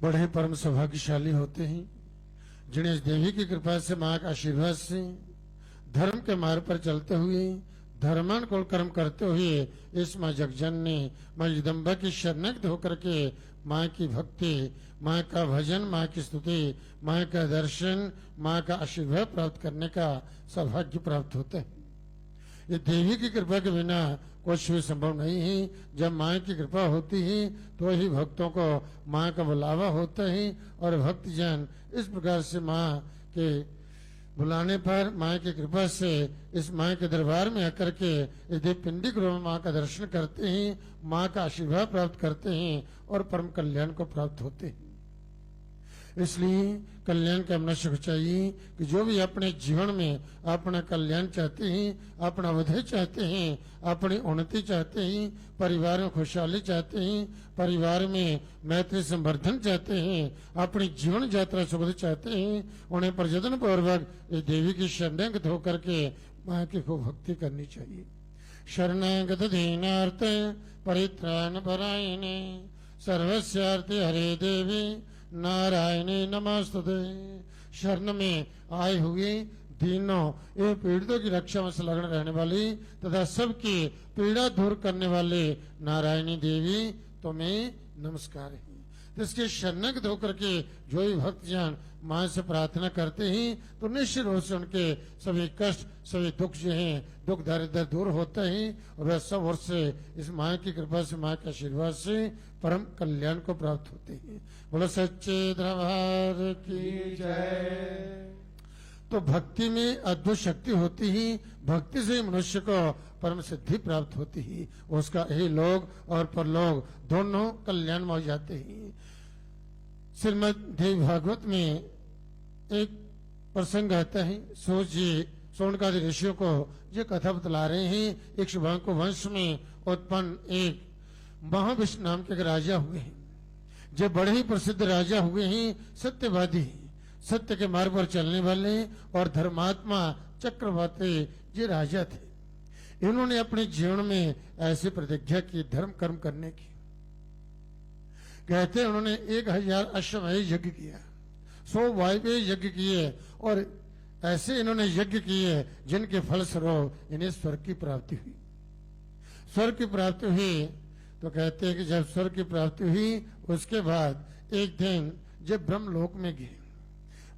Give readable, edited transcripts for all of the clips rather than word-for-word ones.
बड़े परम सौभाग्यशाली होते हैं जिन्हें इस देवी की कृपा से, माँ के आशीर्वाद से धर्म के मार्ग पर चलते हुए, धर्मानुकूल कर्म करते हुए इस माँ जगजननी माँ जगदम्बा की शरणागत होकर के माँ की भक्ति, माँ का भजन, माँ की स्तुति, माँ का दर्शन, माँ का आशीर्वाद प्राप्त करने का सौभाग्य प्राप्त होता है। ये देवी की कृपा के बिना कुछ भी संभव नहीं है। जब माँ की कृपा होती है तो ही भक्तों को माँ का बुलावा होता है और भक्तजन इस प्रकार से माँ के बुलाने पर, माँ की कृपा से इस माँ के दरबार में आकर के इस देवपिंडी गृह में माँ का दर्शन करते हैं, माँ का आशीर्वाद प्राप्त करते हैं और परम कल्याण को प्राप्त होते हैं। इसलिए कल्याण का मनुष्य को चाहिए कि जो भी अपने जीवन में अपना कल्याण चाहते हैं, अपना उदय चाहते हैं, अपनी उन्नति चाहते हैं, परिवार में खुशहाली चाहते हैं, परिवार में मैत्री संवर्धन चाहते हैं, अपनी जीवन यात्रा सुखद चाहते हैं, उन्हें प्रयत्न पूर्वक इस देवी की शरणागत होकर के माँ की खूब भक्ति करनी चाहिए। शरणागत दीनार्थ परित्राण परायणे सर्वस्यार्थे हरे देवी नारायणी नमस्तुते। शरण में आए हुए दीनों एवं पीड़ितों की रक्षा में संलग्न रहने वाली तथा सबकी पीड़ा दूर करने वाले नारायणी देवी तुम्हें नमस्कार है। तो इसके शरणागत होकर के जो भी भक्तजन माँ से प्रार्थना करते हैं तो निश्चित रूप से उनके सभी कष्ट, सभी दुख जो हैं, दुख दारिद्र दूर होते हैं और वह सब ओर से इस माँ की कृपा से, माँ के आशीर्वाद से परम कल्याण को प्राप्त होते हैं। बोलो सच्चे दरबार की जय। तो भक्ति में अद्भुत शक्ति होती ही, भक्ति से मनुष्य को परम सिद्धि प्राप्त होती ही, उसका यही लोग और परलोक दोनों कल्याण में हो जाते हैं। श्रीमद देवी भागवत में एक प्रसंग आता है। सूर्य जी सोनकादि ऋषियों को ये कथा बतला रहे हैं। एक शुभांकु वंश में उत्पन्न एक महाविष्णु नाम के एक राजा हुए हैं, जो बड़े ही प्रसिद्ध राजा हुए हैं, सत्यवादी, सत्य के मार्ग पर चलने वाले और धर्मात्मा चक्रवर्ती ये राजा थे। इन्होंने अपने जीवन में ऐसी प्रतिज्ञा की धर्म कर्म करने की। कहते उन्होंने 1000 अश्वमेध यज्ञ किया, 100 वायव्य यज्ञ किए और ऐसे इन्होंने यज्ञ किए जिनके फलस्वरूप इन्हें स्वर्ग की प्राप्ति हुई। स्वर्ग की प्राप्ति हुई तो कहते हैं कि जब स्वर्ग की प्राप्ति हुई उसके बाद एक दिन जब ब्रह्मलोक में गए,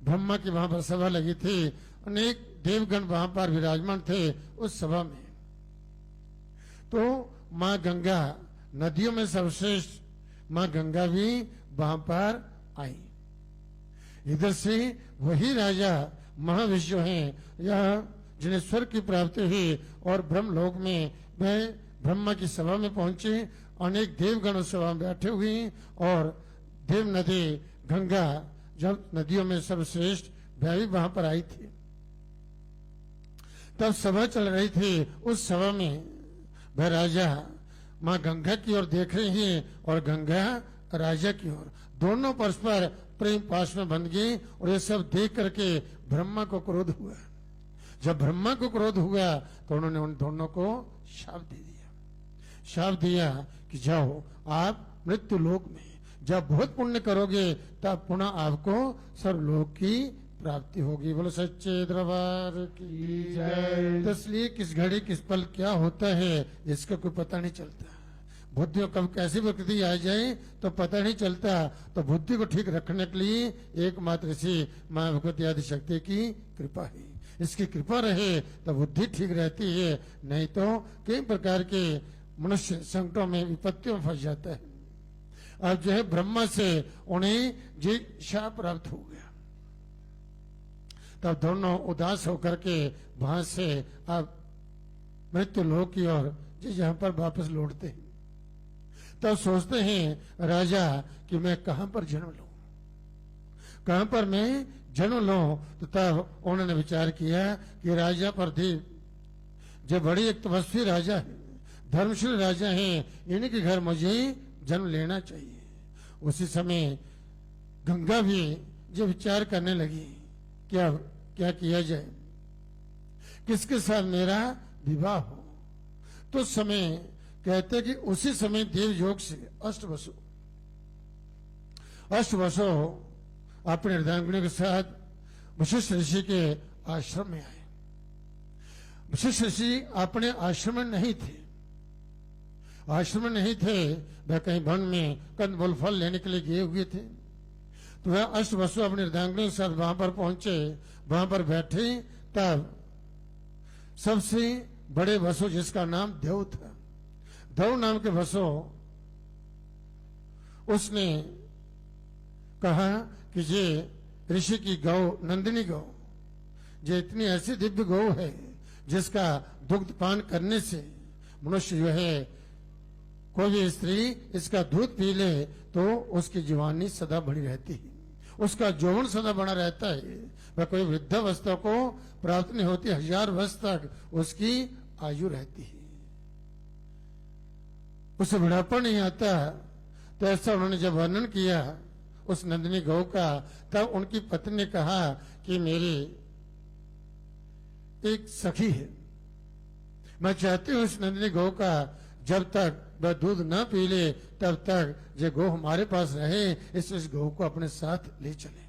ब्रह्मा की वहां पर सभा लगी थी, अनेक देवगण वहां पर विराजमान थे उस सभा में। तो माँ गंगा, नदियों में सर्वश्रेष्ठ माँ गंगा भी वहां पर आई। इधर से वही राजा महाविष्णु हैं, यह जिन्हें स्वर्ग की प्राप्ति हुई और ब्रह्मलोक में वह ब्रह्मा की सभा में पहुंचे। अनेक देवगण उस सभा में बैठे हुए और देव नदी गंगा जब नदियों में सर्वश्रेष्ठ वह भी वहां पर आई थी। तब सभा चल रही थी। उस सभा में वह राजा माँ गंगा की ओर देख रहे हैं और गंगा राजा की ओर, दोनों परस्पर प्रेम पाश में बंध गए। और ये सब देख करके ब्रह्मा को क्रोध हुआ। जब ब्रह्मा को क्रोध हुआ तो उन्होंने उन दोनों को शाप दे दिया। शाप दिया कि जाओ आप मृत्यु लोक में, जब बहुत पुण्य करोगे तब पुनः आपको सर्वलोक की प्राप्ति होगी। बोलो सच्चे दरबार की जय। इसलिए किस घड़ी किस पल क्या होता है इसका कोई पता नहीं चलता। बुद्धि कब कैसी प्रकृति आ जाए तो पता नहीं चलता। तो बुद्धि को ठीक रखने के लिए एकमात्र से माँ भगवती आदि शक्ति की कृपा है। इसकी कृपा रहे तो बुद्धि ठीक रहती है, नहीं तो कई प्रकार के मनुष्य संकटों में, विपत्तियों में फंस जाता है। अब जो है ब्रह्मा से उन्हें जी शाप प्राप्त हो गया। तब दोनों उदास होकर के वहां से अब मृत्यु लोक की ओर जहां पर वापस लौटते हैं। तब सोचते हैं राजा कि मैं कहां पर जन्म लूं, कहां पर मैं जन्म लूं। तो तब उन्होंने विचार किया कि राजा प्रदीप जो बड़ी एक तपस्वी राजा है, धर्मशील राजा है, इन्हीं के घर मुझे जन्म लेना चाहिए। उसी समय गंगा भी जो विचार करने लगी क्या क्या किया जाए, किसके साथ मेरा विवाह हो। तो समय कहते कि उसी समय देव योग से अष्टवसु अष्ट वसु अपने अर्धांगिनी के साथ वशिष्ठ ऋषि के आश्रम में आए। वशिष्ठ ऋषि अपने आश्रम में नहीं थे, आश्रम में नहीं थे, वह कहीं वन में कंद मूल फल लेने के लिए गए हुए थे। तो वह अष्ट वसु अपने अर्धांगिनी के साथ वहां पर पहुंचे, वहां पर बैठे। तब सबसे बड़े वसु, जिसका नाम देव था, देव नाम के वसु, उसने कहा कि ये ऋषि की गौ, नंदिनी गौ, जो इतनी ऐसी दिव्य गौ है जिसका दुग्ध पान करने से मनुष्य जो है, कोई भी स्त्री इसका दूध पी ले तो उसकी जवानी सदा बनी रहती है, उसका यौवन सदा बना रहता है, वह कोई वृद्धावस्था को प्राप्त नहीं होती, 1000 वर्ष तक उसकी आयु रहती है, उसे बुढ़ापा नहीं आता। तो ऐसा उन्होंने जब वर्णन किया उस नंदिनी गौ का, तब उनकी पत्नी ने कहा कि मेरी एक सखी है, मैं चाहती हूं इस नंदिनी गौ का जब तक वह दूध न पी ले तब तक ये गौ हमारे पास रहे, इस गौ को अपने साथ ले चले।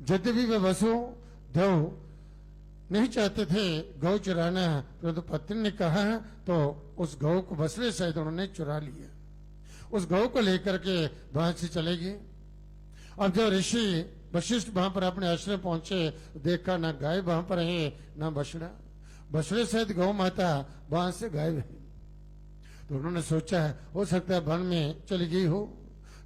यद्यपि वे वसु देव नहीं चाहते थे गौ चुराना, परंतु पत्नी ने कहा तो उस गौ को बसरे सहित उन्होंने चुरा लिया। उस गौ को लेकर के वहां से चले गए। अब जब ऋषि वशिष्ठ वहां पर अपने आश्रम पहुंचे, देखा ना गाय वहां पर है ना बछड़ा, बछड़े सहित गौ माता वहां से गायब है। तो उन्होंने सोचा हो सकता है वन में चली गई हो,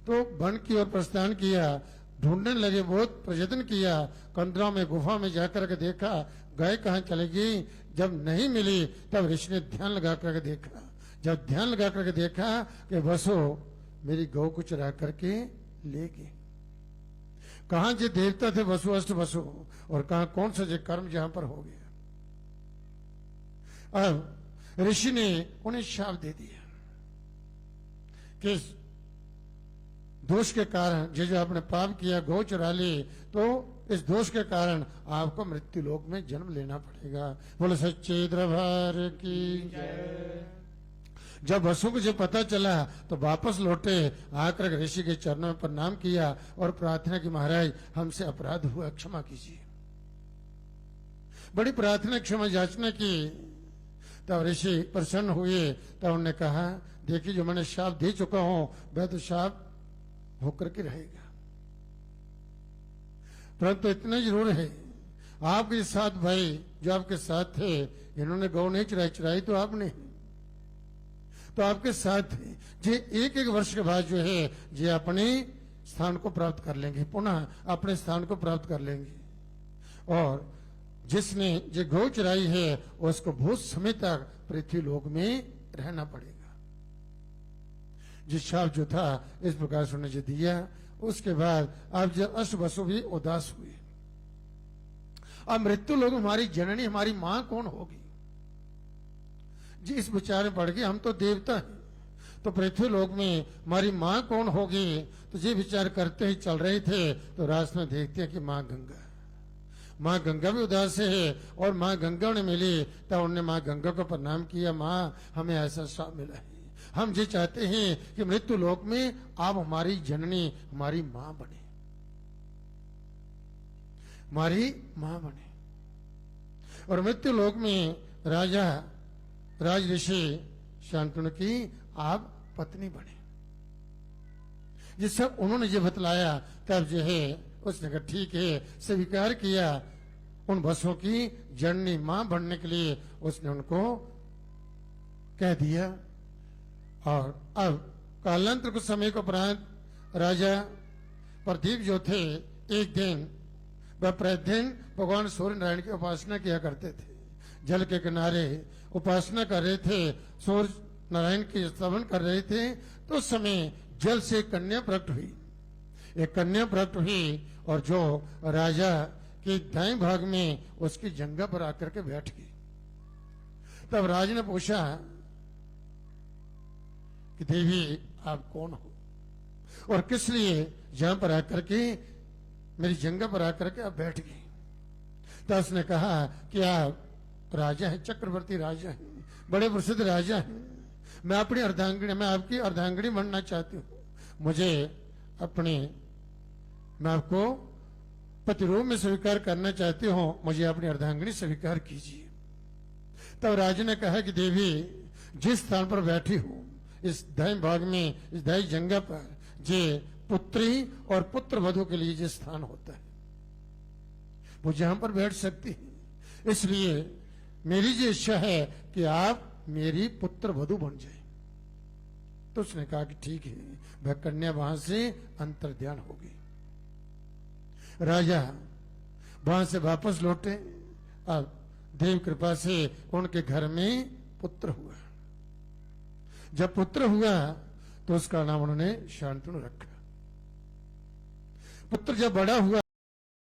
तो वन की ओर प्रस्थान किया, ढूंढने लगे, बहुत प्रयत्न किया, कंदरों में गुफा में जाकर के देखा गाय कहाँ चली गई। जब नहीं मिली तब ऋषि ने ध्यान लगा करके देखा, जब ध्यान लगा करके देखा कि वसु मेरी गौ को चुरा करके ले गए। कहां जे देवता थे वसु, अष्ट वसु, और कहां कौन सा जे कर्म जहां पर हो गया। अब ऋषि ने उन्हें शाप दे दिया कि दोष के कारण जो आपने पाप किया, गौ चुरा ली, तो इस दोष के कारण आपको मृत्यु लोक में जन्म लेना पड़ेगा। बोले सच्चे दरबार की जय। जब वसु को जब पता चला तो वापस लौटे, आकर ऋषि के चरणों में प्रणाम किया और प्रार्थना की महाराज हमसे अपराध हुआ, क्षमा कीजिए। बड़ी प्रार्थना क्षमा याचना की। तब ऋषि प्रसन्न हुए, तब उन्होंने कहा देखिए जो मैंने शाप दे चुका हूं वह तो शाप होकर के रहेगा, परंतु इतना जरूर है आपके साथ भाई जो आपके साथ थे, इन्होंने गौ नहीं चुराई, चुराई तो आपने, तो आपके साथ थे, जे एक वर्ष के बाद जो है जे अपने स्थान को प्राप्त कर लेंगे, पुनः अपने स्थान को प्राप्त कर लेंगे। और जिसने जो गौ चुराई है उसको बहुत समय तक पृथ्वी लोक में रहना पड़ेगा। जिस शाप जो था इस प्रकार से उन्हें जो दिया, उसके बाद अब जब अष्ट वसु भी उदास हुए। अब मृत्यु लोग हमारी जननी, हमारी मां कौन होगी, जी इस विचार में पड़ गए, हम तो देवता हैं, तो पृथ्वी लोक में हमारी मां कौन होगी। तो ये विचार करते ही चल रहे थे, तो रास्ते में देखते हैं कि मां गंगा, मां गंगा भी उदास है, और मां गंगा ने मिली, तब उन्होंने मां गंगा को प्रणाम किया, मां हमें ऐसा शाप मिला है, हम ये चाहते हैं कि मृत्यु लोक में आप हमारी जननी, हमारी मां बने, हमारी मां बने, और मृत्यु लोक में राजा राज ऋषि शांतनु की आप पत्नी बने। जिस उन्होंने ये बतलाया तब जो है उसने कहा ठीक है, स्वीकार किया, उन वसुओं की जननी मां बनने के लिए उसने उनको कह दिया। और अब कालांतर कुछ समय के उपरांत राजा प्रदीप जो थे, एक दिन वह प्रतिदिन भगवान सूर्य नारायण की उपासना किया करते थे, जल के किनारे उपासना कर रहे थे, सूर्य नारायण की स्तवन कर रहे थे, तो उस समय जल से एक कन्या प्रकट हुई, एक कन्या प्रकट हुई, और जो राजा के दाएं भाग में उसकी जंघा पर आकर के बैठ गई। तब राजा ने पूछा कि देवी आप कौन हो और किस लिए यहां पर आकर के मेरी जंघा पर आकर के आप बैठ गई। तो उसने कहा कि आप राजा हैं, चक्रवर्ती राजा हैं, बड़े प्रसिद्ध राजा हैं, मैं अपनी अर्धांगिनी, मैं आपकी अर्धांगिनी बनना चाहती हूँ, मुझे अपने मैं आपको पति रूप में स्वीकार करना चाहती हूं, मुझे अपनी अर्धांगिनी स्वीकार कीजिए। तब राजा ने कहा कि देवी, जिस स्थान पर बैठी हूं, इस दही भाग में, इस दही जंगा पर, जे पुत्री और पुत्र वधु के लिए जो स्थान होता है, वो जहां पर बैठ सकती है। इसलिए मेरी जो इच्छा है कि आप मेरी पुत्र वधु बन जाए। तो उसने कहा कि ठीक है। वह कन्या वहां से अंतर्ध्यान हो गई। राजा वहां से वापस लौटे। अब देव कृपा से उनके घर में पुत्र हुआ। जब पुत्र हुआ तो उसका नाम उन्होंने शांतनु रखा। पुत्र जब बड़ा हुआ